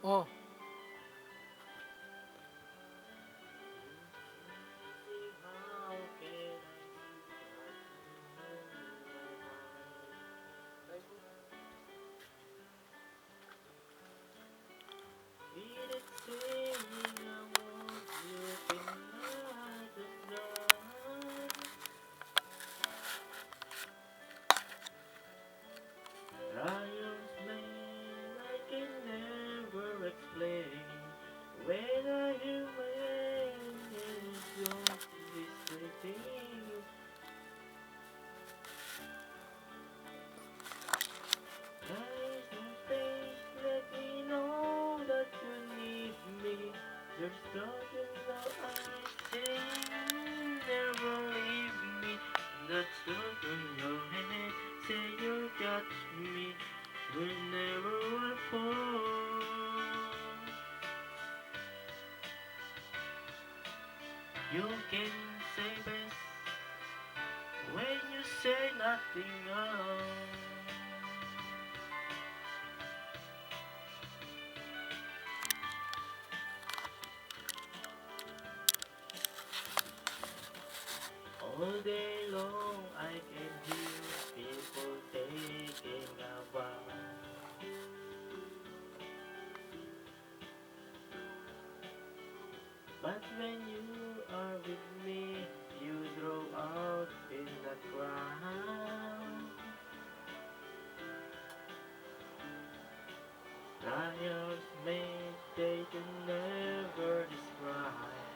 Oh, Trials made I can never explain. When I hear my name, it's just visiting. Eyes and face, let me know that you need me. There's nothing that I say, never leave me. That's not on your head, say you got me whenever I fall. You can say best when you say nothing wrong. All day long I can hear people taking a bath. But when you are with me, you draw out in the crowd. Trials make they can never describe.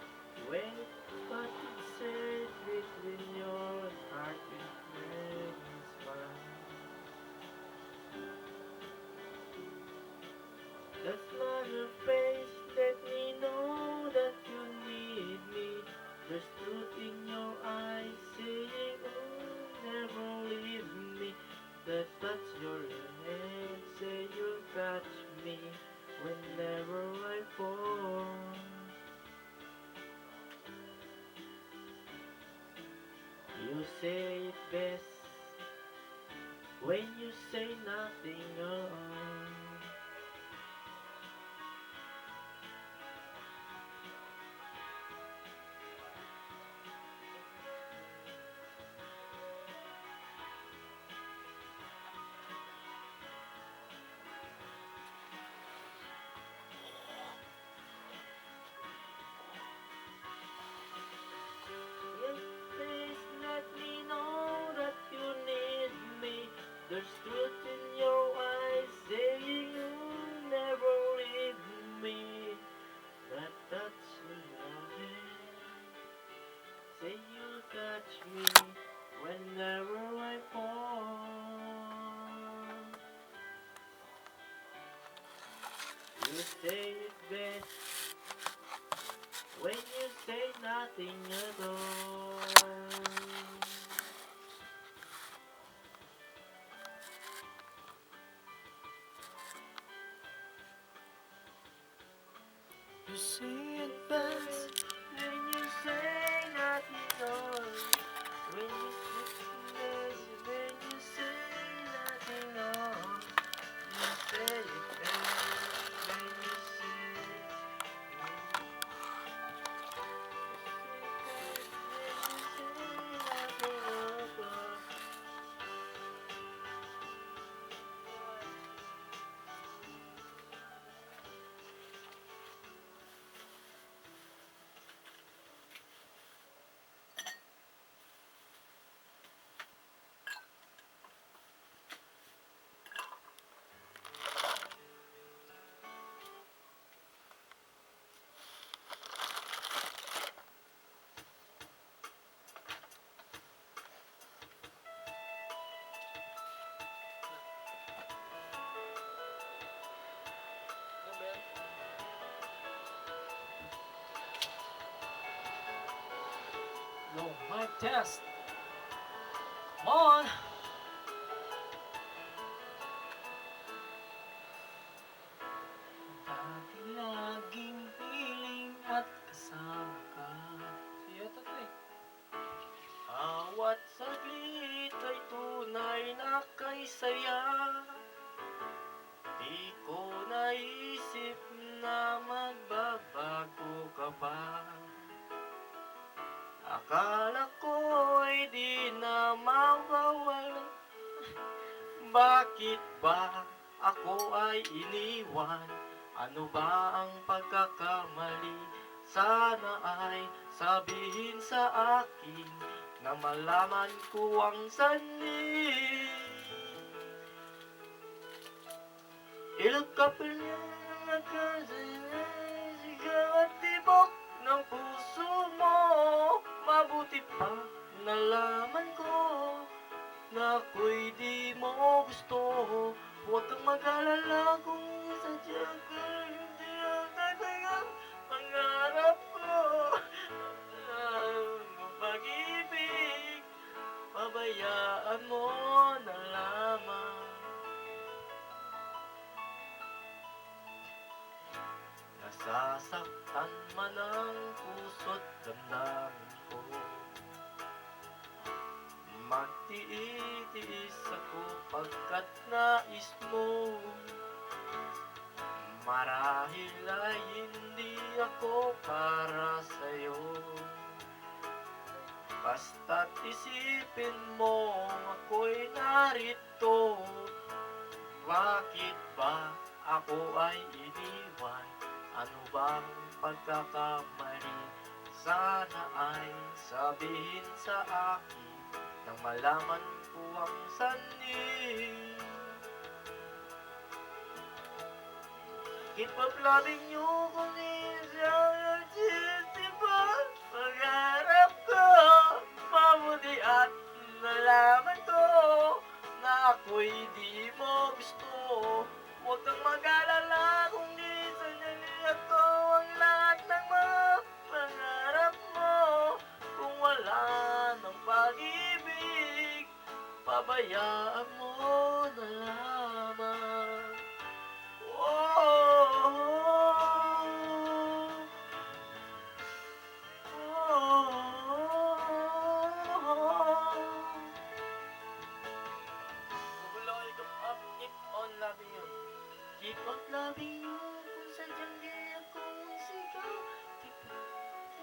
Wait, but it's said between your heart and friends mine. That smile on your face let me know that you need me. There's truth in your eyes saying, oh, never leave me. That touch your hand say you'll catch me whenever I fall. You say it best when you say nothing wrong. Yes, please let me know that you need me. There's truth in your eyes saying you'll never leave me. That touch in your hand say you'll catch me whenever I fall. You say it best when you say nothing at all. You say it best when you say nothing at all. When you when you say nothing at all. You say it best when you say nothing at all. no, mic test. Come on. Dati laging piling at kasama ka. Siya to eh. Bawat saglit ay tunay na kay saya. Di ko naisip na magbabago ka pa. Akala ko'y di na mawawala. Bakit ba ako ay iniwan? Ano ba ang pagkakamali? Sana ay sabihin sa akin na malaman ko ang sanhi. Ilog ka pa niya sigaw at tibok ng puso mo. Mabuti pa nalaman ko na ako'y di mo gusto. Huwag kang mag-alala kung sadyang ko hindi ang talagang pangarap ko. Ang pag-ibig, pabayaan mo na lamang. Nasasaktan man ang puso't damdamin ko. Magtiis ako pagkat nais mo. Marahil ay hindi ako para sa'yo. Basta't isipin mo ako'y narito. Bakit ba ako ay iniwan? Ano bang pagkakamali? Sana ay sabihin sa akin nang malaman ko ang sanhi. Keep up loving you kung isang diba? Pangarap ko, mabuti at nalaman ko na ako'y di mo gusto. Huwag kang mag-alala kung di sanali ako ang lahat ng mga pangarap mo. Kung wala ng pag-ibig, pabayaan mo na lamang. Keep on loving you. Keep on loving you kung sadyang di ako sigaw. Keep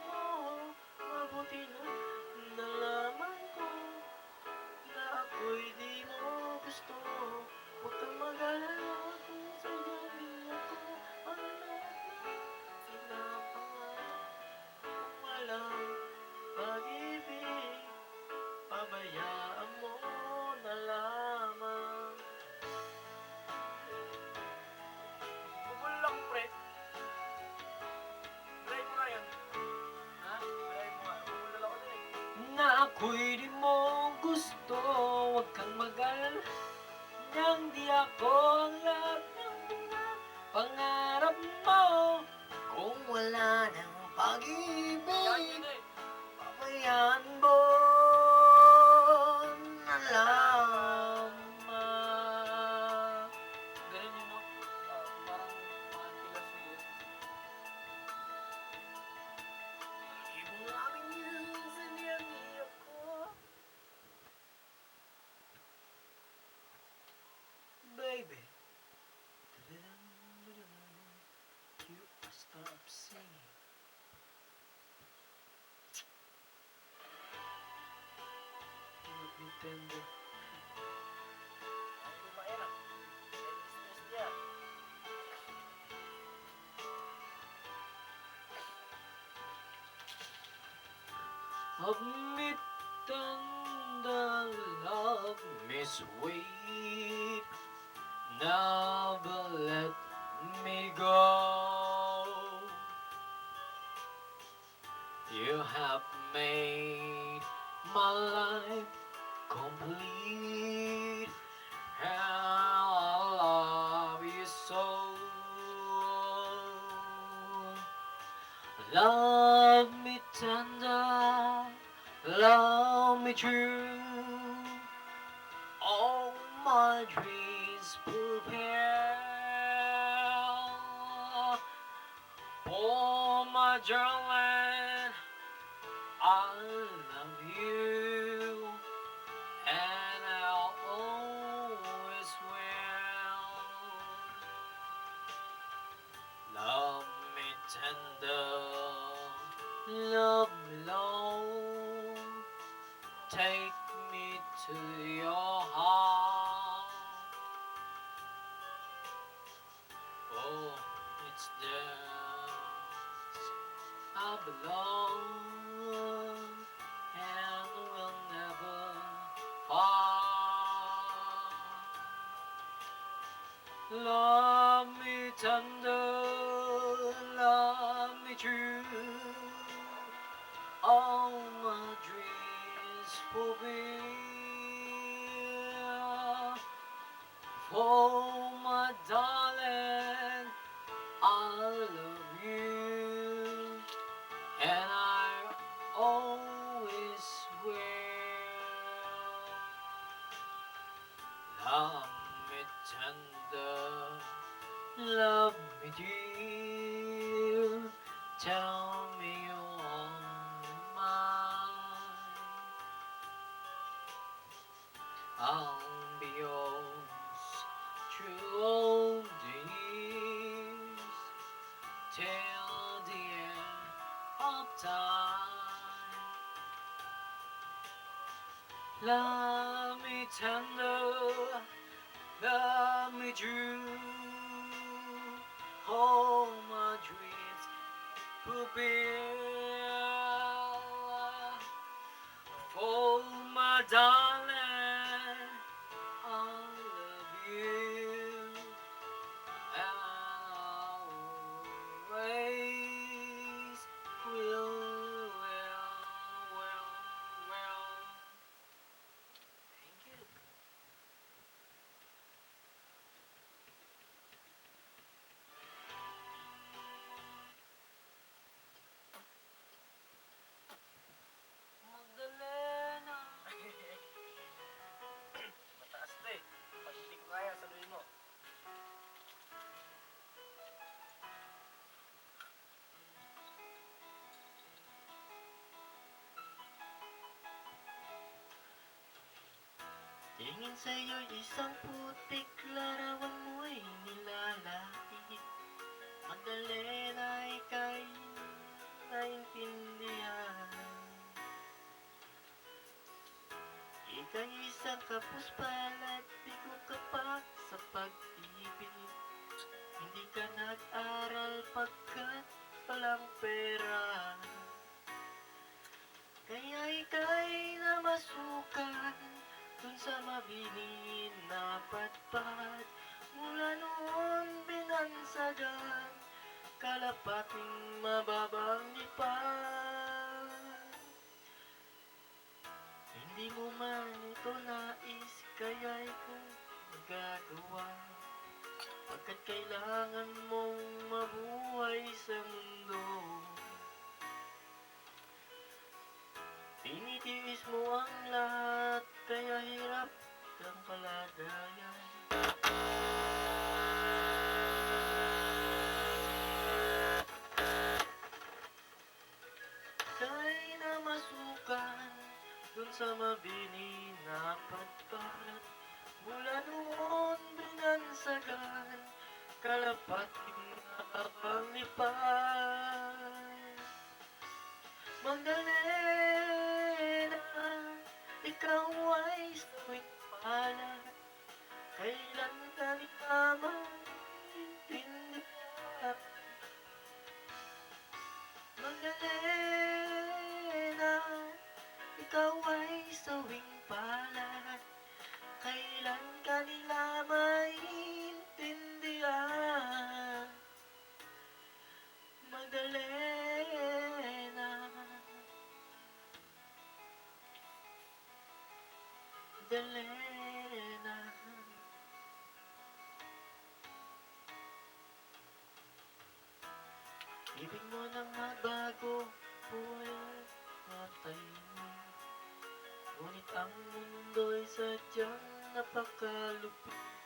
mo, mabuti na nalaman ko na ako'y di mo gusto. Huwag kang mag-alala kung sadyang di ako ang lahat na pinapangarap. Kung walang pag-ibig, pabayaan mo na lamang. Bubul lang, pre. Try mo nga yan. Ha? Try mo nga. Bubul lang ako din eh. Na ako'y di mo gusto. Huwag kang mag-alala nang di ako ang lahat ng mga pangarap mo. Kung wala ng pag-ibig, pabayaan mo na lamang. Ganun yun, no? Parang tigas yung boses. Keep on loving you, sadyang di ako. Baby, you stop singing. Huwag mo tender. Ay, lumayan ah. Stress niya. Admit and love me sweet. Never let me go. You have made my life complete, and I love you so. Love me tender, love me true. All my dreams prepare for my darling. I love you, and I'll always will. Love me to your heart. Oh, it's there I belong and will never far. Love me tender, love me true. All my dreams fulfill. For my darling, I love you, and I always will. Love me tender, love me dear. Tell me you're mine. I'll be yours through all the years, till the end of time. Love me tender, love me true. All my dreams fulfill. For my darling, I love you, and I always will. Thank you. Magdalena. Mataas to eh. Pag hindi ko kaya, saluhin mo. Tingin sa'yo'y isang putik, larawan mo'y nilalait. Magdalena, ika'y naintindihan. Ika'y isang kapus palad, bigo ka pa sa pag-ibig. Hindi ka nag-aral pagkat walang pera. Kaya ika'y namasukan dun sa mabilin na patpat. Mula noon binansagan, kalapating mababang lipad. Hindi mo man ito nais, kaya'y kung magagawa. Pagkat kailangan mong mabuhay sa mundo. Tinitiis mo ang lahat, kaya hirap kang kalagayan. Ika'y namasukan dun sa mabini na patpat. Mula noon binansagan, kalapating nakapanglipad. Magdalena, ikaw ay sawing palad. Kailan ka ni tamang intindihan? Magdalena, ikaw ay sawing palad. Kailan ka nila maintindihan? Magdalena, Magdalena. Ibig mo nang magbago, buhay at tahimik. Ngunit ang mundo'y sadyang napakalupit.